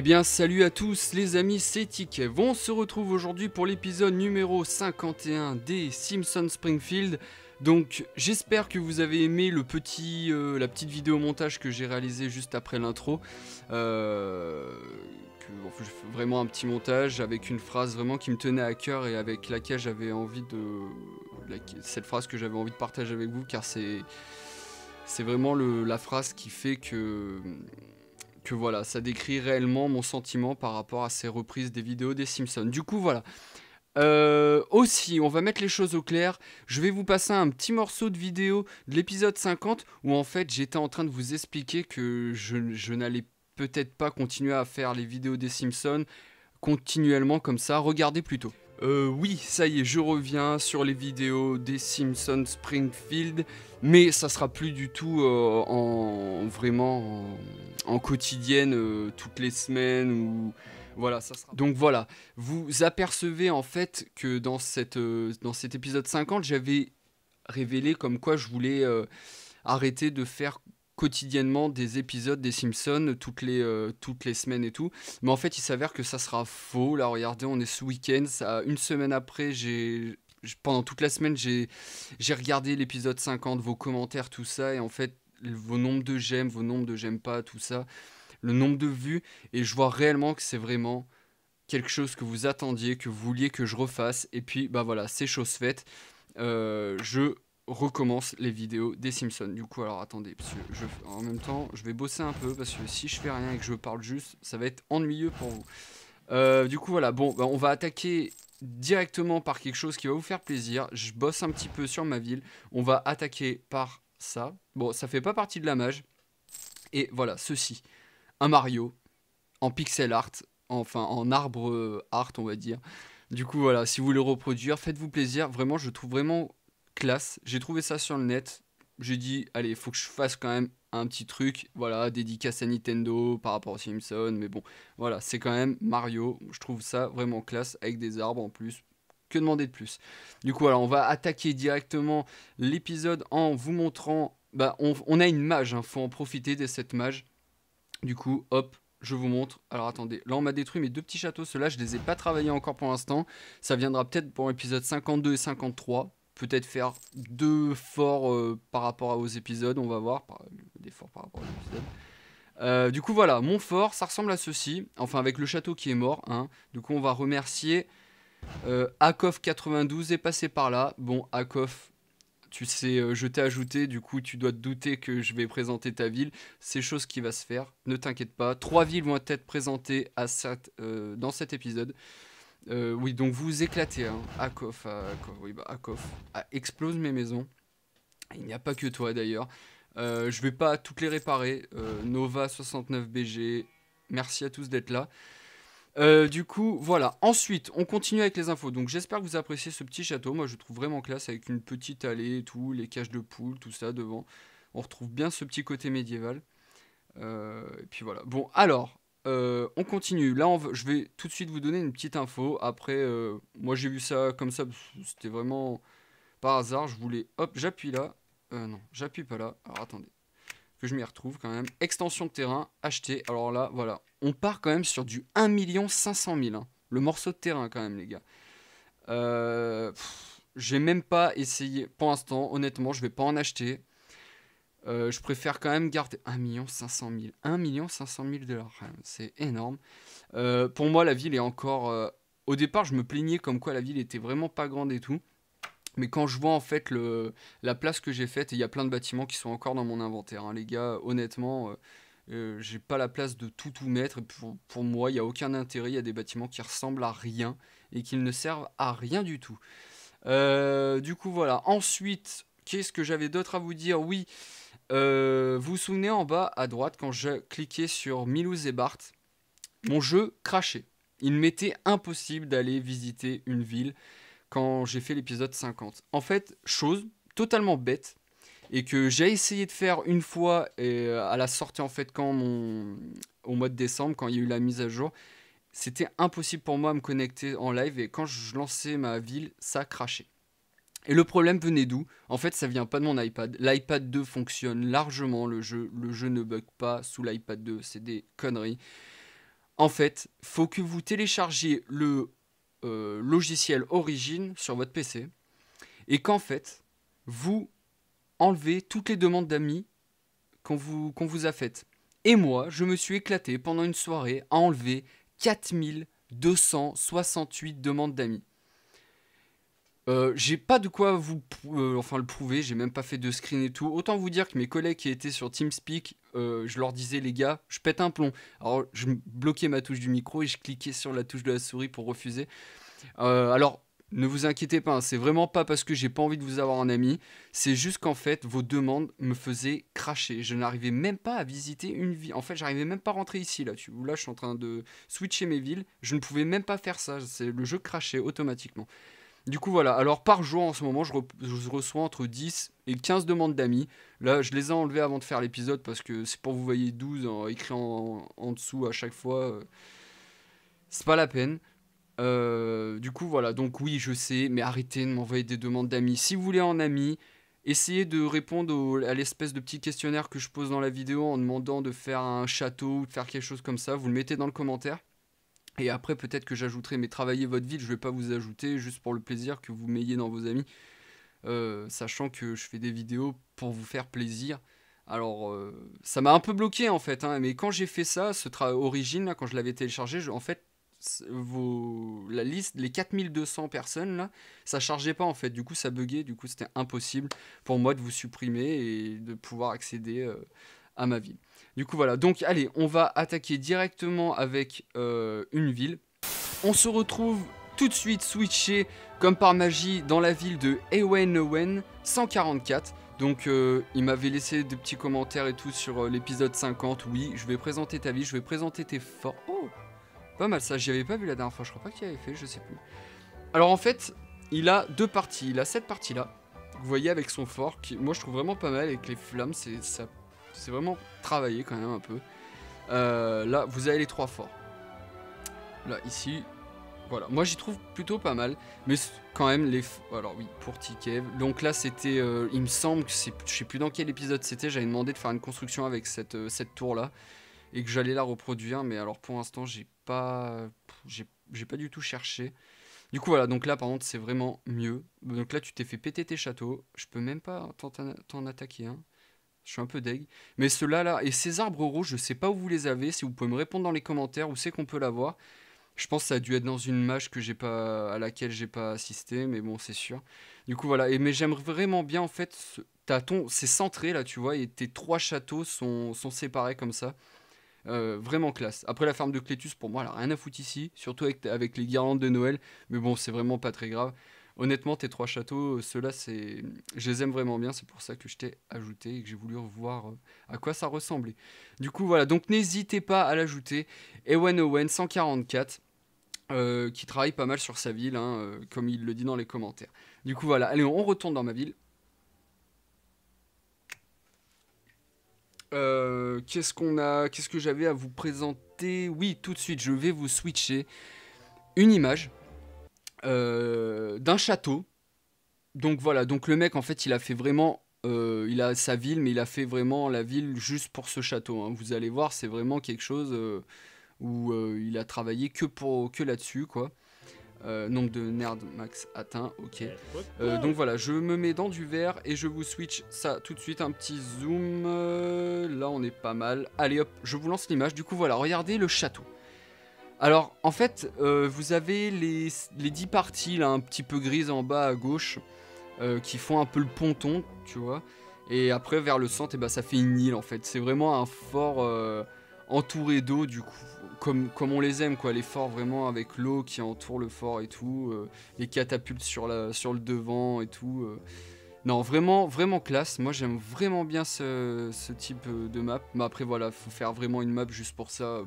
Eh bien salut à tous les amis, c'est Tikev. On se retrouve aujourd'hui pour l'épisode numéro 51 des Simpsons Springfield. Donc j'espère que vous avez aimé la petite vidéo montage que j'ai réalisée juste après l'intro. Je fais vraiment un petit montage avec une phrase vraiment qui me tenait à cœur et avec laquelle j'avais envie cette phrase que j'avais envie de partager avec vous, car c'est vraiment la phrase qui fait que voilà, ça décrit réellement mon sentiment par rapport à ces reprises des vidéos des Simpsons. Du coup, voilà. Aussi, on va mettre les choses au clair. Je vais vous passer un petit morceau de vidéo de l'épisode 50 où en fait j'étais en train de vous expliquer que je n'allais peut-être pas continuer à faire les vidéos des Simpsons continuellement comme ça. Regardez plutôt. Oui, ça y est, je reviens sur les vidéos des Simpsons Springfield, mais ça sera plus du tout en quotidienne toutes les semaines ou voilà, ça sera. Donc voilà, vous apercevez en fait que dans cet épisode 50, j'avais révélé comme quoi je voulais arrêter de faire quotidiennement des épisodes des Simpsons toutes les semaines et tout, mais en fait il s'avère que ça sera faux. Là regardez, on est ce week-end, une semaine après, pendant toute la semaine j'ai regardé l'épisode 50, vos commentaires, tout ça, et en fait vos nombres de j'aime, vos nombres de j'aime pas, tout ça, le nombre de vues, et je vois réellement que c'est vraiment quelque chose que vous attendiez, que vous vouliez que je refasse, et puis bah voilà, c'est chose faite. Je recommence les vidéos des Simpsons. Du coup, alors attendez, parce que en même temps, je vais bosser un peu, parce que si je fais rien et que je parle juste, ça va être ennuyeux pour vous. Du coup, voilà, bon, bah, on va attaquer directement par quelque chose qui va vous faire plaisir. Je bosse un petit peu sur ma ville. On va attaquer par ça. Bon, ça fait pas partie de la mage. Et voilà, ceci. Un Mario en pixel art, enfin en arbre art, on va dire. Du coup, voilà, si vous voulez le reproduire, faites-vous plaisir. Vraiment, je trouve vraiment classe. J'ai trouvé ça sur le net. J'ai dit, allez, il faut que je fasse quand même un petit truc. Voilà, dédicace à Nintendo par rapport aux Simpsons. Mais bon, voilà, c'est quand même Mario. Je trouve ça vraiment classe avec des arbres en plus. Que demander de plus? Du coup, alors, on va attaquer directement l'épisode en vous montrant. Bah, on a une mage, hein, faut en profiter de cette mage. Du coup, hop, je vous montre. Alors attendez, là on m'a détruit mes deux petits châteaux. Ceux-là, je les ai pas travaillés encore pour l'instant. Ça viendra peut-être pour l'épisode 52 et 53. Peut-être faire deux forts par rapport aux épisodes, on va voir. Des forts par rapport aux épisodes. Du coup, voilà, mon fort, ça ressemble à ceci. Enfin, avec le château qui est mort. Hein. Du coup, on va remercier Akof92 est passé par là. Bon, Akof, tu sais, je t'ai ajouté, du coup tu dois te douter que je vais présenter ta ville. C'est chose qui va se faire, ne t'inquiète pas. 3 villes vont être présentées dans cet épisode. Oui, donc vous vous éclatez, hein. Akof, oui, bah Akof explose mes maisons. Il n'y a pas que toi d'ailleurs. Je vais pas toutes les réparer. Nova 69BG, merci à tous d'être là. Du coup, voilà. Ensuite, on continue avec les infos. Donc, j'espère que vous appréciez ce petit château. Moi, je trouve vraiment classe avec une petite allée et tout, les cages de poules, tout ça devant. On retrouve bien ce petit côté médiéval. Et puis voilà. Bon, alors, on continue. Là, je vais tout de suite vous donner une petite info. Après, moi, j'ai vu ça comme ça. C'était vraiment par hasard. Je voulais. Hop, j'appuie là. Non, j'appuie pas là. Alors, attendez que je m'y retrouve quand même. Extension de terrain, acheter. Alors là, voilà. On part quand même sur du 1 500 000. Hein. Le morceau de terrain quand même, les gars. J'ai même pas essayé. Pour l'instant, honnêtement, je vais pas en acheter. Je préfère quand même garder 1 500 000. 1 500 000 dollars. C'est énorme. Pour moi, la ville est encore... Au départ, je me plaignais comme quoi la ville était vraiment pas grande et tout. Mais quand je vois en fait la place que j'ai faite, et il y a plein de bâtiments qui sont encore dans mon inventaire, hein, les gars, honnêtement, j'ai pas la place de tout mettre. Et pour moi, il n'y a aucun intérêt. Il y a des bâtiments qui ressemblent à rien et qui ne servent à rien du tout. Du coup, voilà. Ensuite, qu'est-ce que j'avais d'autre à vous dire? Oui, vous vous souvenez en bas à droite, quand je cliquais sur Milouz et Bart, mon jeu crachait. Il m'était impossible d'aller visiter une ville quand j'ai fait l'épisode 50. En fait, chose totalement bête, et que j'ai essayé de faire une fois à la sortie en fait au mois de décembre, quand il y a eu la mise à jour, c'était impossible pour moi de me connecter en live, et quand je lançais ma ville, ça crachait. Et le problème venait d'où? En fait, ça vient pas de mon iPad. L'iPad 2 fonctionne largement, le jeu ne bug pas sous l'iPad 2, c'est des conneries. en fait, faut que vous téléchargiez le logiciel Origin sur votre PC et qu'en fait, vous enlevez toutes les demandes d'amis qu'on vous a faites. Et moi, je me suis éclaté pendant une soirée à enlever 4268 demandes d'amis. J'ai pas de quoi enfin le prouver, j'ai même pas fait de screen et tout. Autant vous dire que mes collègues qui étaient sur TeamSpeak, je leur disais les gars, je pète un plomb. Alors je bloquais ma touche du micro et je cliquais sur la touche de la souris pour refuser. Alors ne vous inquiétez pas, hein, c'est vraiment pas parce que j'ai pas envie de vous avoir en ami, c'est juste qu'en fait vos demandes me faisaient cracher. Je n'arrivais même pas à visiter une ville. En fait, j'arrivais même pas à rentrer ici là. Là, je suis en train de switcher mes villes. Je ne pouvais même pas faire ça. Le jeu crachait automatiquement. Du coup, voilà. Alors, par jour, en ce moment, je reçois entre 10 et 15 demandes d'amis. Là, je les ai enlevées avant de faire l'épisode parce que c'est pour vous voyez 12 écrit en dessous à chaque fois. C'est pas la peine. Du coup, voilà. Donc, oui, je sais, mais arrêtez de m'envoyer des demandes d'amis. Si vous voulez en ami, essayez de répondre à l'espèce de petit questionnaire que je pose dans la vidéo en demandant de faire un château ou de faire quelque chose comme ça. Vous le mettez dans le commentaire. Et après, peut-être que j'ajouterai, mais travailler votre ville, je vais pas vous ajouter juste pour le plaisir que vous m'ayez dans vos amis. Sachant que je fais des vidéos pour vous faire plaisir. Alors, ça m'a un peu bloqué en fait, hein, mais quand j'ai fait ça, ce travail origine, là, quand je l'avais téléchargé, en fait, la liste, les 4200 personnes, là, ça chargeait pas en fait. Du coup, ça buguait, du coup, c'était impossible pour moi de vous supprimer et de pouvoir accéder à ma ville. Du coup, voilà. Donc, allez, on va attaquer directement avec une ville. On se retrouve tout de suite switché, comme par magie, dans la ville de Ewen 144. Donc, il m'avait laissé des petits commentaires et tout sur l'épisode 50. Oui, je vais présenter ta ville, je vais présenter tes forts. Oh, pas mal ça, j'y avais pas vu la dernière fois, je crois pas qu'il avait fait, je sais plus. Alors, en fait, il a deux parties. Il a cette partie-là, vous voyez, avec son fort, qui, moi, je trouve vraiment pas mal, avec les flammes, c'est vraiment travaillé quand même un peu. Là, vous avez les trois forts. Là, ici, voilà. Moi, j'y trouve plutôt pas mal. Mais quand même, alors oui, pour Tikev. Donc là, c'était... il me semble que c'est... Je sais plus dans quel épisode c'était. J'avais demandé de faire une construction avec cette tour-là. Et que j'allais la reproduire. Mais alors, pour l'instant, j'ai pas du tout cherché. Du coup, voilà. Donc là, par contre, c'est vraiment mieux. Donc là, tu t'es fait péter tes châteaux. Je peux même pas t'en attaquer un. Je suis un peu deg. Mais ceux-là, là, et ces arbres rouges, je sais pas où vous les avez. Si vous pouvez me répondre dans les commentaires où c'est qu'on peut l'avoir. Je pense que ça a dû être dans une mage à laquelle j'ai pas assisté, mais bon, c'est sûr. Du coup, voilà. Mais j'aimerais vraiment bien, en fait, c'est centré, là, tu vois, et tes trois châteaux sont séparés comme ça. Vraiment classe. Après, la ferme de Clétus, pour moi, elle a rien à foutre ici, surtout avec les guirlandes de Noël. Mais bon, c'est vraiment pas très grave. Honnêtement, tes trois châteaux, ceux-là, je les aime vraiment bien. C'est pour ça que je t'ai ajouté et que j'ai voulu voir à quoi ça ressemblait. Du coup, voilà. Donc, n'hésitez pas à l'ajouter. Ewen 144. Qui travaille pas mal sur sa ville, hein, comme il le dit dans les commentaires. Du coup, voilà. Allez, on retourne dans ma ville. Qu'est-ce que j'avais à vous présenter? Oui, tout de suite, je vais vous switcher une image d'un château. Donc voilà, donc le mec en fait il a fait vraiment, il a sa ville mais il a fait vraiment la ville juste pour ce château, hein. Vous allez voir, c'est vraiment quelque chose où il a travaillé que là-dessus quoi. Nombre de nerds max atteint, ok. Donc voilà, je me mets dans du vert et je vous switch ça tout de suite, un petit zoom. Là on est pas mal. Allez hop, je vous lance l'image. Du coup voilà, regardez le château. Alors en fait, vous avez les 10 parties là, un petit peu grises en bas à gauche, qui font un peu le ponton, tu vois. Et après vers le centre, et bah, ça fait une île en fait. C'est vraiment un fort entouré d'eau du coup. Comme on les aime quoi, les forts vraiment avec l'eau qui entoure le fort et tout, les catapultes sur le devant et tout. Non, vraiment, vraiment classe. Moi j'aime vraiment bien ce type de map. Mais après voilà, faut faire vraiment une map juste pour ça.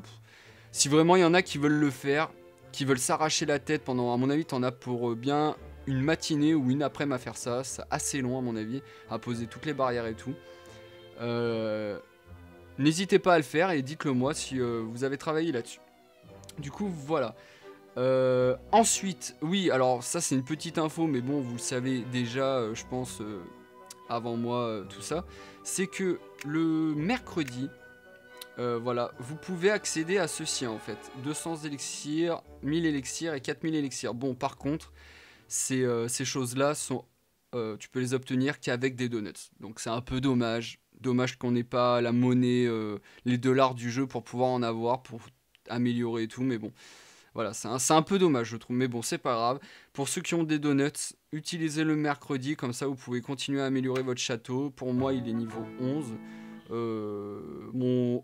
Si vraiment il y en a qui veulent le faire, qui veulent s'arracher la tête pendant, à mon avis, t'en as pour bien une matinée ou une après-midi à faire ça. C'est assez long à mon avis, à poser toutes les barrières et tout. N'hésitez pas à le faire et dites-le moi si vous avez travaillé là-dessus. Du coup, voilà. Ensuite, oui, alors ça c'est une petite info, mais bon, vous le savez déjà, je pense, avant moi, tout ça. C'est que le mercredi, voilà, vous pouvez accéder à ceci en fait. 200 élixirs, 1000 élixirs et 4000 élixirs. Bon, par contre, ces choses-là sont... tu peux les obtenir qu'avec des donuts. Donc c'est un peu dommage. Dommage qu'on n'ait pas la monnaie, les dollars du jeu pour pouvoir en avoir, pour améliorer et tout. Mais bon, voilà, c'est un peu dommage je trouve. Mais bon, c'est pas grave. Pour ceux qui ont des donuts, utilisez le mercredi. Comme ça, vous pouvez continuer à améliorer votre château. Pour moi, il est niveau 11. Mon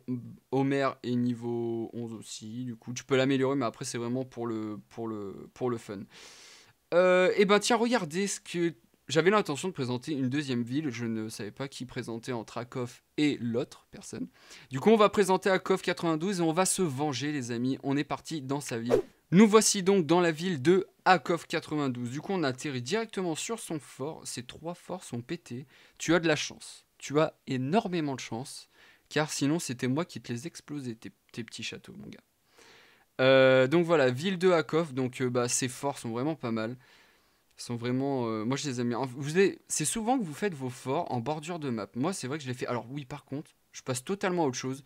Homer est niveau 11 aussi. Du coup, tu peux l'améliorer. Mais après, c'est vraiment pour le fun. Et ben tiens, regardez ce que... J'avais l'intention de présenter une deuxième ville, je ne savais pas qui présenter entre Akov et l'autre personne. Du coup, on va présenter Akov 92 et on va se venger, les amis. On est parti dans sa ville. Nous voici donc dans la ville de Akov 92. Du coup, on atterrit directement sur son fort. Ces 3 forts sont pétés. Tu as de la chance. Tu as énormément de chance, car sinon, c'était moi qui te les explosais, tes petits châteaux, mon gars. Donc voilà, ville de Akov. Donc ces forts sont vraiment pas mal. Ils sont vraiment... moi, je les aime bien. C'est souvent que vous faites vos forts en bordure de map. Moi, c'est vrai que je l'ai fait. Alors oui, par contre, je passe totalement à autre chose.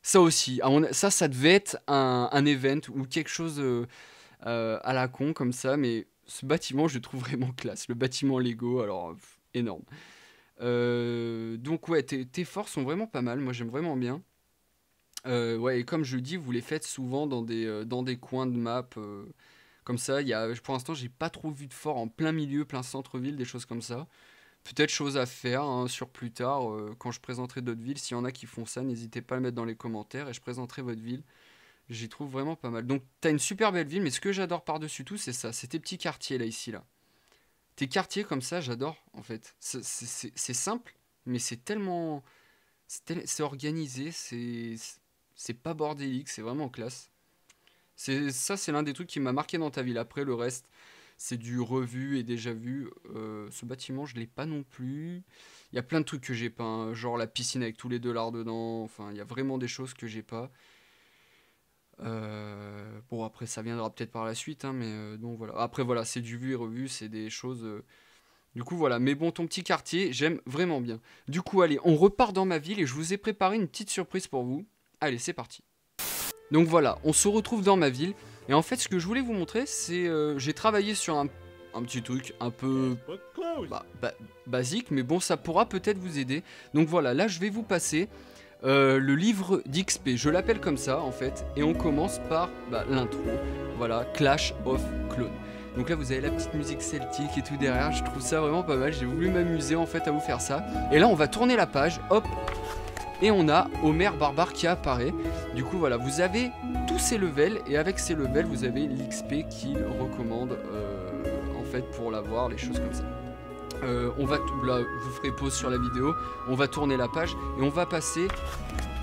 Ça aussi. Ça devait être un event ou quelque chose à la con comme ça. Mais ce bâtiment, je le trouve vraiment classe. Le bâtiment Lego, alors, énorme. Donc ouais, tes forts sont vraiment pas mal. Moi, j'aime vraiment bien. Ouais, et comme je le dis, vous les faites souvent dans des coins de map... Comme ça, pour l'instant, j'ai pas trop vu de fort en plein milieu, plein centre-ville, des choses comme ça. Peut-être chose à faire hein, sur plus tard, quand je présenterai d'autres villes. S'il y en a qui font ça, n'hésitez pas à le mettre dans les commentaires et je présenterai votre ville. J'y trouve vraiment pas mal. Donc, t'as une super belle ville, mais ce que j'adore par-dessus tout, c'est ça. C'est tes petits quartiers là, ici, là. Tes quartiers comme ça, j'adore, en fait. C'est simple, mais c'est tellement... C'est organisé, c'est pas bordélique, c'est vraiment classe. C'est l'un des trucs qui m'a marqué dans ta ville. Après, le reste, c'est du revu et déjà vu. Ce bâtiment, je l'ai pas non plus. Il y a plein de trucs que j'ai pas, hein, genre la piscine avec tous les dollars dedans. Enfin, il y a vraiment des choses que j'ai pas. Bon, après, ça viendra peut-être par la suite, hein, mais donc voilà. Après, voilà, c'est du vu et revu, c'est des choses... Du coup, voilà. Mais bon, ton petit quartier, j'aime vraiment bien. Du coup, allez, on repart dans ma ville et je vous ai préparé une petite surprise pour vous. Allez, c'est parti. Donc voilà, on se retrouve dans ma ville. Et en fait, ce que je voulais vous montrer, c'est... j'ai travaillé sur un petit truc un peu basique, mais bon, ça pourra peut-être vous aider. Donc voilà, là, je vais vous passer le livre d'XP. Je l'appelle comme ça, en fait. Et on commence par l'intro. Voilà, Clash of Clones. Donc là, vous avez la petite musique celtique et tout derrière. Je trouve ça vraiment pas mal. J'ai voulu m'amuser, en fait, à vous faire ça. Et là, on va tourner la page. Hop. Et on a Homer Barbare qui apparaît. Du coup, voilà, vous avez tous ces levels. Et avec ces levels, vous avez l'XP qu'il recommande en fait pour l'avoir, les choses comme ça. On va là, vous ferez pause sur la vidéo. On va tourner la page et on va passer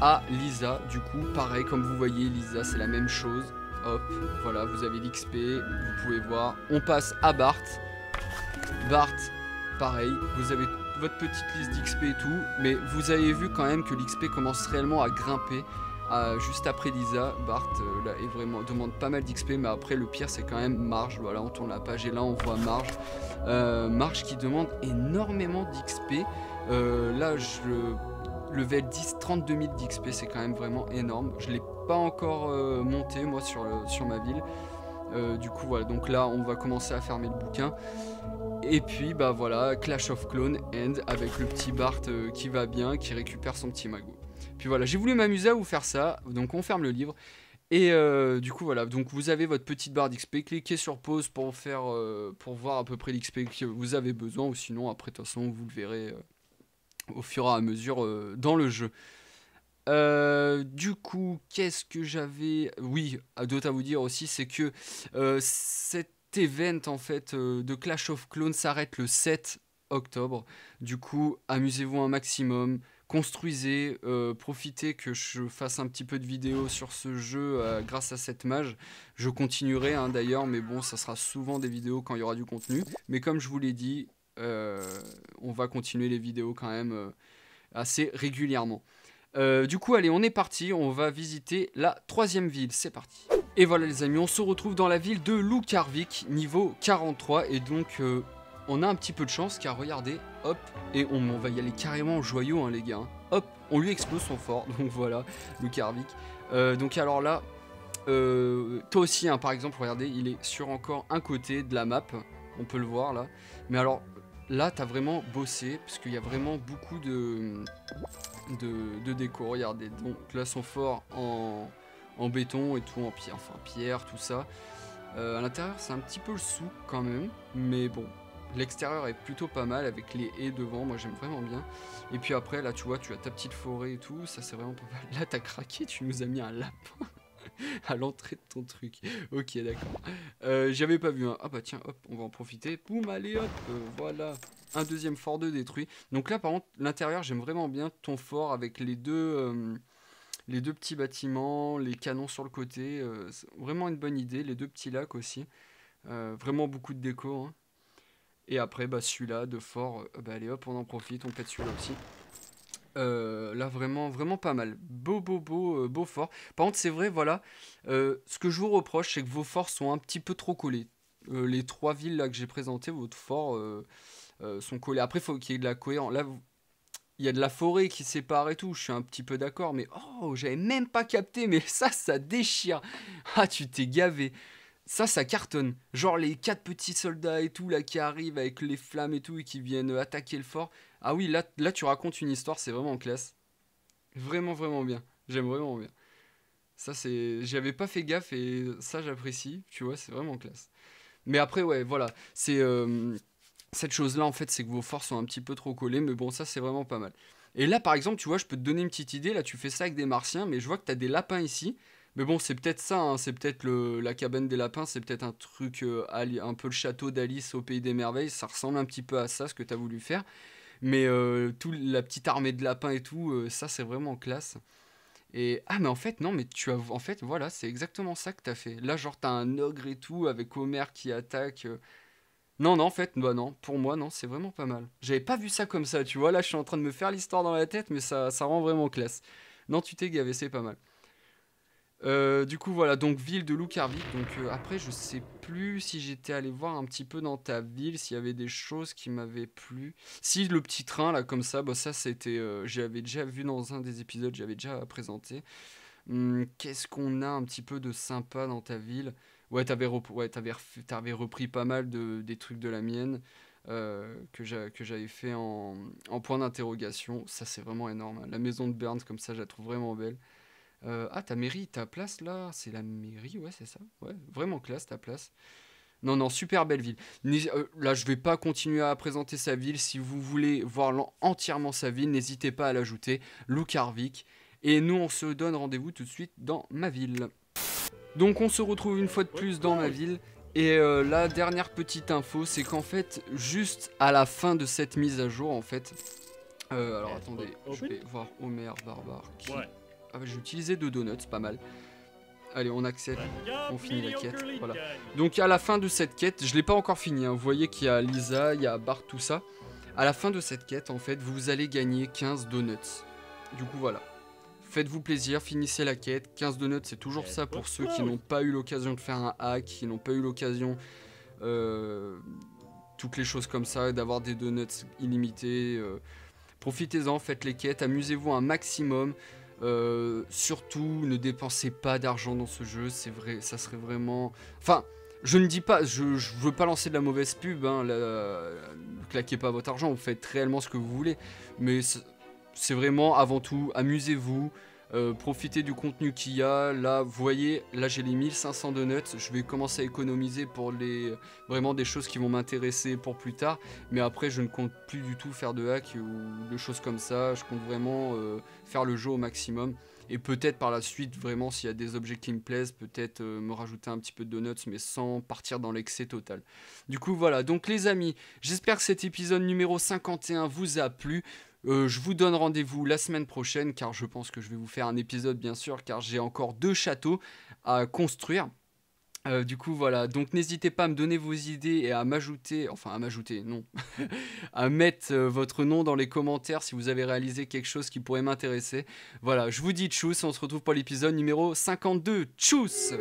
à Lisa. Du coup, pareil, comme vous voyez, Lisa, c'est la même chose. Hop, voilà, vous avez l'XP. Vous pouvez voir. On passe à Bart. Bart, pareil, vous avez votre petite liste d'XP et tout, mais vous avez vu quand même que l'XP commence réellement à grimper juste après Lisa. Bart là, demande pas mal d'XP, mais après le pire c'est quand même Marge. Voilà, on tourne la page et là on voit Marge. Marge qui demande énormément d'XP. Là, level 10, 32 000 d'XP, c'est quand même vraiment énorme. Je l'ai pas encore monté moi sur ma ville. Du coup voilà, donc là on va commencer à fermer le bouquin. Et puis bah voilà, Clash of Clones End avec le petit Bart qui va bien, qui récupère son petit magot. Puis voilà, j'ai voulu m'amuser à vous faire ça, donc on ferme le livre. Et du coup voilà, donc vous avez votre petite barre d'XP, cliquez sur pause pour voir à peu près l'XP que vous avez besoin, ou sinon après de toute façon vous le verrez au fur et à mesure dans le jeu. Du coup, qu'est-ce que j'avais... Oui, d'autre à vous dire aussi, c'est que cet event en fait de Clash of Clones s'arrête le 7 octobre. Du coup, amusez-vous un maximum, construisez, profitez que je fasse un petit peu de vidéos sur ce jeu grâce à cette mage. Je continuerai hein, d'ailleurs, mais bon, ça sera souvent des vidéos quand il y aura du contenu. Mais comme je vous l'ai dit, on va continuer les vidéos quand même assez régulièrement. Du coup, allez, on est parti, on va visiter la 3e ville, c'est parti. Et voilà les amis, on se retrouve dans la ville de Lukarvik, niveau 43, et donc on a un petit peu de chance, car regardez, hop, et on va y aller carrément au joyau, hein, les gars, hein. Hop, on lui explose son fort, donc voilà, Lucarvic. Donc alors là, toi aussi, hein, par exemple, regardez, il est sur encore un côté de la map, on peut le voir là. Mais alors, là, t'as vraiment bossé, parce qu'il y a vraiment beaucoup de déco, regardez. Donc là, son fort en béton et tout, en pierre, enfin pierre, tout ça. À l'intérieur, c'est un petit peu le souk quand même, mais bon, l'extérieur est plutôt pas mal avec les haies devant, moi j'aime vraiment bien. Et puis après, là tu vois, tu as ta petite forêt et tout, ça c'est vraiment pas mal. Là t'as craqué, tu nous as mis un lapin à l'entrée de ton truc. Ok, d'accord. J'avais pas vu un. Ah bah tiens, hop, on va en profiter. Boum, allez hop, voilà. Un deuxième fort 2 détruit. Donc là, par contre, l'intérieur, j'aime vraiment bien ton fort avec les deux petits bâtiments, les canons sur le côté. C'est vraiment une bonne idée. Les deux petits lacs aussi. Vraiment beaucoup de déco. Hein. Et après, bah, celui-là de fort, bah, allez hop, on en profite, on pète celui-là aussi. Là vraiment vraiment pas mal, beau fort. Par contre c'est vrai, voilà, ce que je vous reproche c'est que vos forts sont un petit peu trop collés. Les trois villes là que j'ai présentées, votre fort sont collés. Après il faut qu'il y ait de la cohérence. Là il y a de la forêt qui sépare et tout, je suis un petit peu d'accord, mais oh j'avais même pas capté, mais ça déchire. Ah tu t'es gavé. Ça cartonne. Genre les quatre petits soldats et tout là qui arrivent avec les flammes et tout et qui viennent attaquer le fort. Ah oui, là tu racontes une histoire, c'est vraiment classe. Vraiment, vraiment bien. J'aime vraiment bien. Ça, c'est. J'avais pas fait gaffe et ça, j'apprécie. Tu vois, c'est vraiment classe. Mais après, ouais, voilà. C'est. Cette chose-là, en fait, c'est que vos forces sont un petit peu trop collées. Mais bon, ça, c'est vraiment pas mal. Et là, par exemple, tu vois, je peux te donner une petite idée. Là, tu fais ça avec des martiens. Mais je vois que t'as des lapins ici. Mais bon, c'est peut-être ça. Hein, c'est peut-être la cabane des lapins. C'est peut-être un truc. Un peu le château d'Alice au Pays des Merveilles. Ça ressemble un petit peu à ça, ce que t'as voulu faire. Mais la petite armée de lapins et tout, ça c'est vraiment classe. Et ah mais en fait non mais tu as en fait voilà c'est exactement ça que t'as fait. Là genre t'as un ogre et tout avec Homer qui attaque. Non non en fait bah non pour moi non c'est vraiment pas mal. J'avais pas vu ça comme ça tu vois là je suis en train de me faire l'histoire dans la tête mais ça rend vraiment classe. Non tu t'es gavé c'est pas mal. Du coup voilà donc ville de Lucarvic donc après je sais plus si j'étais allé voir un petit peu dans ta ville s'il y avait des choses qui m'avaient plu. Si le petit train là comme ça bah ça c'était j'avais déjà vu dans un des épisodes j'avais déjà présenté. Qu'est-ce qu'on a un petit peu de sympa dans ta ville? Ouais t'avais repris pas mal des trucs de la mienne. Que j'avais fait en point d'interrogation, ça c'est vraiment énorme. Hein. La maison de Burns comme ça je la trouve vraiment belle. Ah, ta mairie, ta place là, c'est la mairie, ouais, c'est ça. Ouais, vraiment classe ta place. Non, non, super belle ville. Là, je vais pas continuer à présenter sa ville. Si vous voulez voir entièrement sa ville, n'hésitez pas à l'ajouter, Lucarvic. Et nous, on se donne rendez-vous tout de suite dans ma ville. Donc, on se retrouve une fois de plus dans ma ville. Et la dernière petite info, c'est qu'en fait, juste à la fin de cette mise à jour, en fait. Alors attendez, je vais voir Homer Barbare qui. Ah bah, j'ai utilisé 2 donuts, pas mal. Allez, on accepte, on finit la quête, voilà. Donc à la fin de cette quête, je l'ai pas encore fini, hein. Vous voyez qu'il y a Lisa, il y a Bart, tout ça. À la fin de cette quête, en fait, vous allez gagner 15 donuts. Du coup, voilà. Faites-vous plaisir, finissez la quête. 15 donuts, c'est toujours ça pour ceux qui n'ont pas eu l'occasion de faire un hack, qui n'ont pas eu l'occasion... toutes les choses comme ça, d'avoir des donuts illimités. Profitez-en, faites les quêtes, amusez-vous un maximum. Surtout, ne dépensez pas d'argent dans ce jeu, c'est vrai, ça serait vraiment... Enfin, je ne dis pas, je veux pas lancer de la mauvaise pub, hein, claquez pas votre argent, vous faites réellement ce que vous voulez, mais c'est vraiment, avant tout, amusez-vous, profitez du contenu qu'il y a. Là, vous voyez, là j'ai les 1500 donuts, je vais commencer à économiser pour vraiment des choses qui vont m'intéresser pour plus tard, mais après je ne compte plus du tout faire de hack ou de choses comme ça, je compte vraiment faire le jeu au maximum. Et peut-être par la suite, vraiment, s'il y a des objets qui me plaisent, peut-être me rajouter un petit peu de donuts, mais sans partir dans l'excès total. Du coup, voilà. Donc, les amis, j'espère que cet épisode numéro 51 vous a plu. Je vous donne rendez-vous la semaine prochaine, car je pense que je vais vous faire un épisode, bien sûr, car j'ai encore 2 châteaux à construire. Du coup voilà, donc n'hésitez pas à me donner vos idées et à m'ajouter, non, à mettre votre nom dans les commentaires si vous avez réalisé quelque chose qui pourrait m'intéresser. Voilà, je vous dis tchuss, on se retrouve pour l'épisode numéro 52. Tchuss!